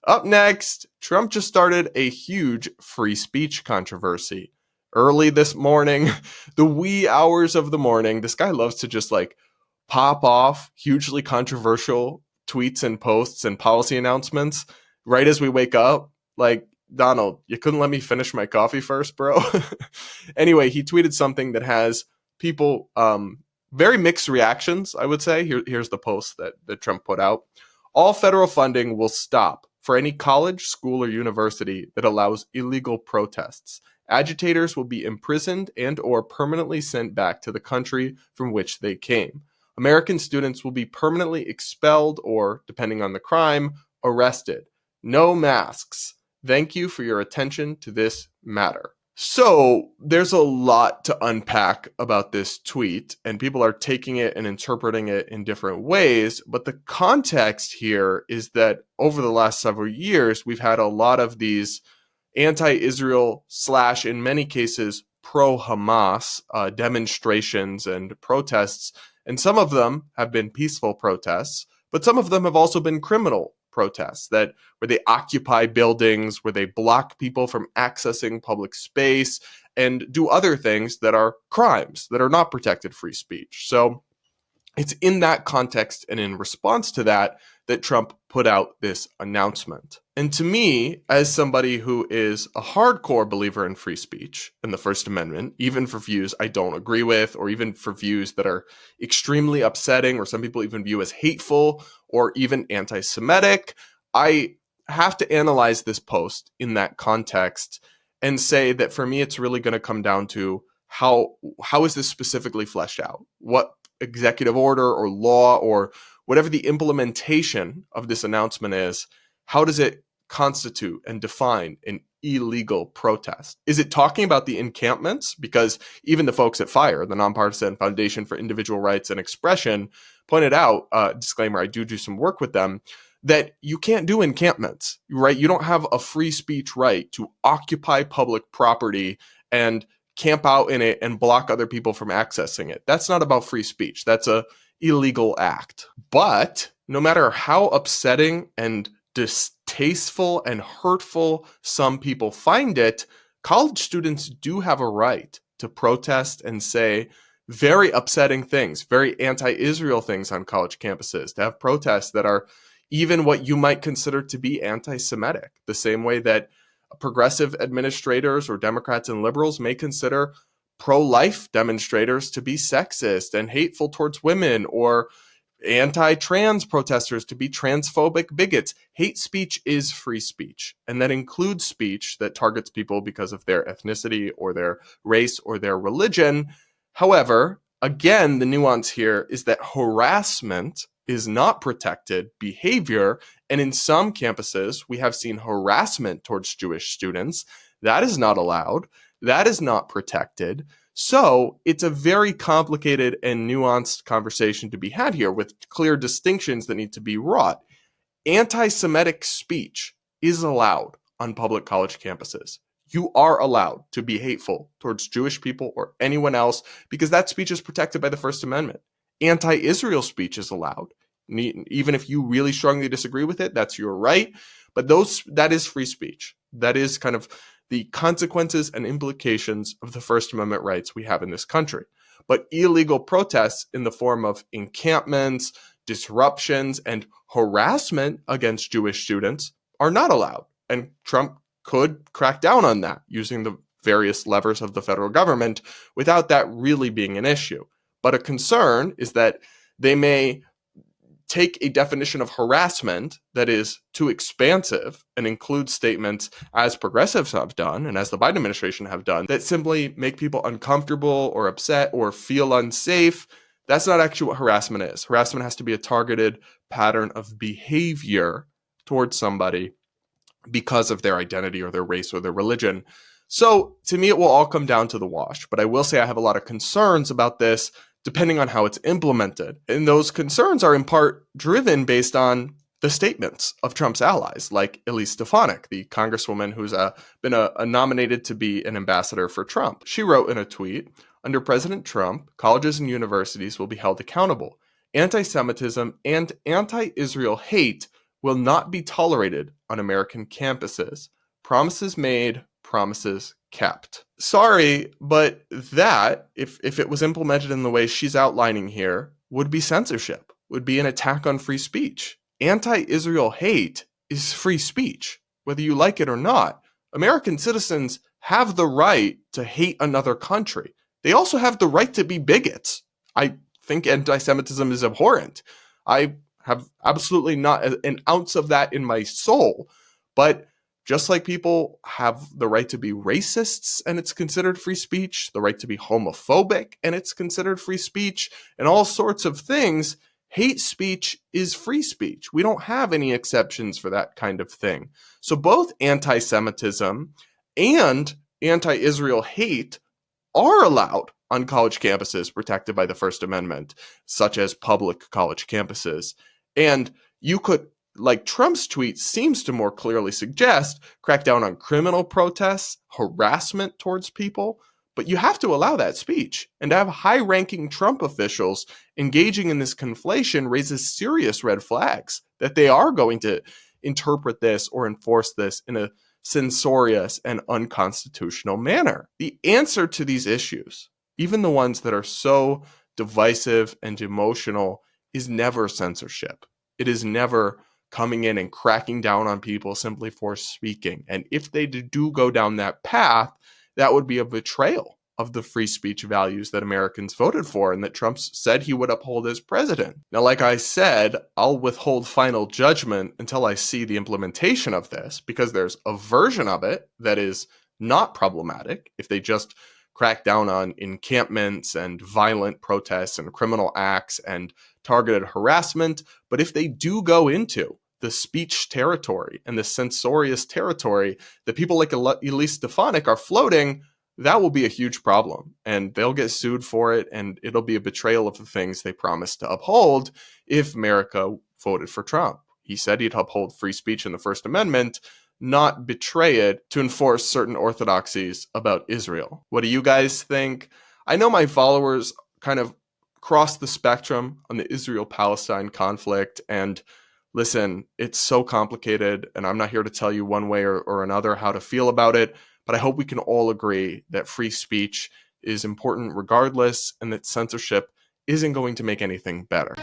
Up next, Trump just started a huge free speech controversy. Early this morning, the wee hours of the morning, this guy loves to just pop off hugely controversial tweets and posts and policy announcements right as we wake up. Like, Donald, you couldn't let me finish my coffee first, bro? Anyway, he tweeted something that has people very mixed reactions, I would say. Here's the post that Trump put out. All federal funding will stop for any college, school, or university that allows illegal protests. Agitators will be imprisoned and or permanently sent back to the country from which they came. American students will be permanently expelled or, depending on the crime, arrested. No masks. Thank you for your attention to this matter. So there's a lot to unpack about this tweet, and people are taking it and interpreting it in different ways. But the context here is that over the last several years, we've had a lot of these anti-Israel / in many cases, pro-Hamas demonstrations and protests. And some of them have been peaceful protests, but some of them have also been criminal protests where they occupy buildings, where they block people from accessing public space and do other things that are crimes that are not protected free speech. So it's in that context and in response to that Trump put out this announcement. And to me, as somebody who is a hardcore believer in free speech and the First Amendment, even for views I don't agree with, or even for views that are extremely upsetting, or some people even view as hateful or even anti-Semitic, I have to analyze this post in that context and say that for me, it's really going to come down to how is this specifically fleshed out? What executive order or law or whatever the implementation of this announcement is, how does it constitute and define an illegal protest? Is it talking about the encampments? Because even the folks at FIRE, the Nonpartisan Foundation for Individual Rights and Expression, pointed out, disclaimer, I do some work with them, that you can't do encampments, right? You don't have a free speech right to occupy public property and camp out in it and block other people from accessing it. That's not about free speech. That's a illegal act. But no matter how upsetting and distasteful and hurtful some people find it, college students do have a right to protest and say very upsetting things, very anti-Israel things on college campuses, to have protests that are even what you might consider to be anti-Semitic, the same way that progressive administrators or Democrats and liberals may consider pro-life demonstrators to be sexist and hateful towards women, or anti-trans protesters to be transphobic bigots. Hate speech is free speech, and that includes speech that targets people because of their ethnicity or their race or their religion. However, again, the nuance here is that harassment is not protected behavior, and in some campuses, we have seen harassment towards Jewish students. That is not allowed. That is not protected. So it's a very complicated and nuanced conversation to be had here with clear distinctions that need to be wrought. Anti-Semitic speech is allowed on public college campuses. You are allowed to be hateful towards Jewish people or anyone else because that speech is protected by the First Amendment. Anti-Israel speech is allowed. Even if you really strongly disagree with it, that's your right. But that is free speech. That is kind of the consequences and implications of the First Amendment rights we have in this country. But illegal protests in the form of encampments, disruptions, and harassment against Jewish students are not allowed. And Trump could crack down on that using the various levers of the federal government without that really being an issue. But a concern is that they may take a definition of harassment that is too expansive and include statements, as progressives have done and as the Biden administration have done, that simply make people uncomfortable or upset or feel unsafe. That's not actually what harassment is. Harassment has to be a targeted pattern of behavior towards somebody because of their identity or their race or their religion. So to me, it will all come down to the wash. But I will say I have a lot of concerns about this depending on how it's implemented. And those concerns are in part driven based on the statements of Trump's allies, like Elise Stefanik, the congresswoman who's been nominated to be an ambassador for Trump. She wrote in a tweet, "Under President Trump, colleges and universities will be held accountable. Anti-Semitism and anti-Israel hate will not be tolerated on American campuses. Promises made, promises kept. Sorry, but that, if it was implemented in the way she's outlining here, would be censorship, would be an attack on free speech. Anti-Israel hate is free speech, whether you like it or not. American citizens have the right to hate another country. They also have the right to be bigots. I think anti-Semitism is abhorrent. I have absolutely not an ounce of that in my soul. But just like people have the right to be racists and it's considered free speech, the right to be homophobic and it's considered free speech, and all sorts of things, hate speech is free speech. We don't have any exceptions for that kind of thing. So both anti-Semitism and anti-Israel hate are allowed on college campuses protected by the First Amendment, such as public college campuses. And you could, like Trump's tweet seems to more clearly suggest, crack down on criminal protests, harassment towards people, but you have to allow that speech. And to have high-ranking Trump officials engaging in this conflation raises serious red flags that they are going to interpret this or enforce this in a censorious and unconstitutional manner. The answer to these issues, even the ones that are so divisive and emotional, is never censorship. It is never coming in and cracking down on people simply for speaking. And if they do go down that path, that would be a betrayal of the free speech values that Americans voted for and that Trump said he would uphold as president. Now, like I said, I'll withhold final judgment until I see the implementation of this, because there's a version of it that is not problematic if they just crack down on encampments and violent protests and criminal acts and targeted harassment. But if they do go into the speech territory and the censorious territory that people like Elise Stefanik are floating, that will be a huge problem, and they'll get sued for it, and it'll be a betrayal of the things they promised to uphold if America voted for Trump. He said he'd uphold free speech in the First Amendment, not betray it to enforce certain orthodoxies about Israel. What do you guys think? I know my followers kind of cross the spectrum on the Israel-Palestine conflict, and listen, it's so complicated, and I'm not here to tell you one way or another how to feel about it, but I hope we can all agree that free speech is important regardless, and that censorship isn't going to make anything better.